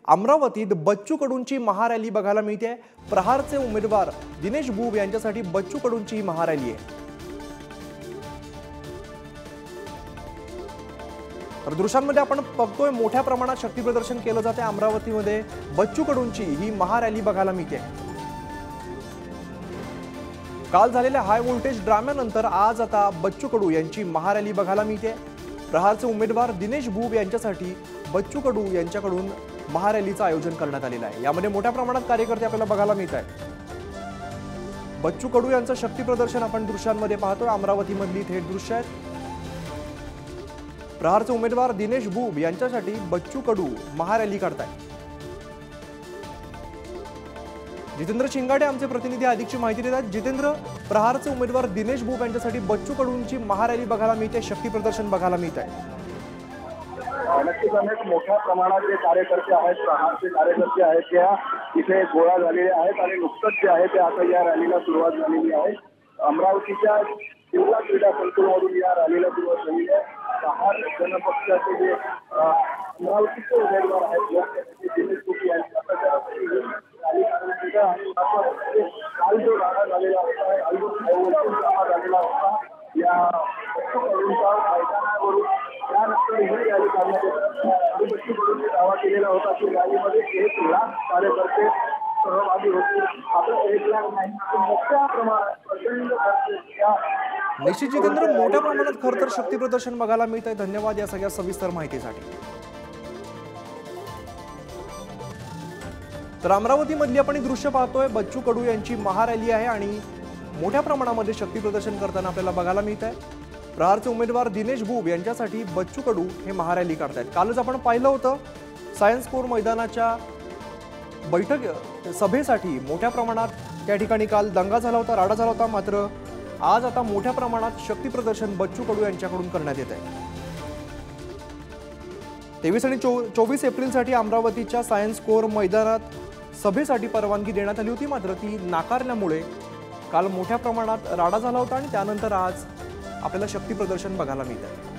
अमरावतीत बच्चू कडूंची महारॅली बघायला मिळते। प्रहारचे उमेदवार दिनेश बुब यांच्यासाठी बच्चू कडूंची ही महारॅली आहे। तर दृश्यांमध्ये आपण बघतोय मोठ्या प्रमाणात शक्ती प्रदर्शन केलं जाते। अमरावतीमध्ये बच्चू कडूंची ही महारॅली बघायला मिळते। काल झालेल्या हाय व्होल्टेज ड्राम्यानंतर आज आता बच्चू कडू यांची महारॅली बघायला मिळते। प्रहारचे उमेदवार दिनेश बुब यांच्यासाठी बच्चू कडू यांच्याकडून महारॅलीचं आयोजन करण्यात आलेलं आहे। यामध्ये मोठ्या प्रमाणात कार्यकर्ते आपल्याला बघायला मिळत आहेत। बच्चू कडू यांचं शक्ती प्रदर्शन आपण दृश्यांमध्ये पाहतोय। अमरावतीमधली थेट दृश्य आहेत। प्रहारचे उमेदवार दिनेश बुब यांच्यासाठी बच्चू कडू महारॅली काढतायत। जितेंद्र शिंगाडे आमचे प्रतिनिधी अधिकची माहिती देतात। जितेंद्र, प्रहारचे उमेदवार दिनेश बुब यांच्यासाठी बच्चू कडूंची महारॅली बघायला मिळते, शक्ती प्रदर्शन बघायला मिळत आहे। नक्कीच अनेक मोठ्या प्रमाणात जे कार्यकर्ते आहेत, प्रहारचे कार्यकर्ते आहेत, त्या इथे गोळा झालेले आहेत आणि नुकतंच जे आहे ते आता या रॅलीला सुरुवात झालेली आहे। अमरावतीच्या जिल्हा क्रीडा संकुलमधून या रॅलीला सुरुवात झालेली आहे। प्रहार जनपक्षाचे जे अमरावतीचे उमेदवार आहेत दिनेश बुब यांच्या काल जो राडा झालेला होता, झालेला होता या मैदानावरून त्यानंतर ही रॅली काढण्यात येत दावा केलेला होता की रॅलीमध्ये 1 लाख कार्यकर्ते सहभागी होते। आता 1 लाख नाही, मोठ्या प्रमाणात प्रचंड निश्चित जितेंद्र, मोठ्या प्रमाणात खरं तर शक्ती प्रदर्शन बघायला मिळत आहे। धन्यवाद या सगळ्या सविस्तर माहितीसाठी। तर अमरावतीमधली आपण दृश्य पाहतोय। बच्चू कडू यांची महारॅली आहे आणि मोठ्या प्रमाणामध्ये शक्ती प्रदर्शन करताना आपल्याला बघायला मिळत आहे। प्रहारचे उमेदवार दिनेश बुब यांच्यासाठी बच्चू कडू हे महारॅली काढतायत। कालच आपण पाहिलं होतं सायन्स कोर मैदानाच्या सभेसाठी मोठ्या प्रमाणात त्या ठिकाणी काल दंगा झाला होता, राडा झाला होता। मात्र आज आता मोठ्या प्रमाणात शक्ती प्रदर्शन बच्चू कडू यांच्याकडून करण्यात येत आहे। 23 आणि 24 एप्रिलसाठी अमरावतीच्या सायन्स कोर मैदानात सभेसाठी परवानगी देण्यात आली होती, मात्र ती नाकारल्यामुळे काल मोठ्या प्रमाणात राडा झाला होता आणि त्यानंतर आज आपल्याला शक्ती प्रदर्शन बघायला मिळत आहे।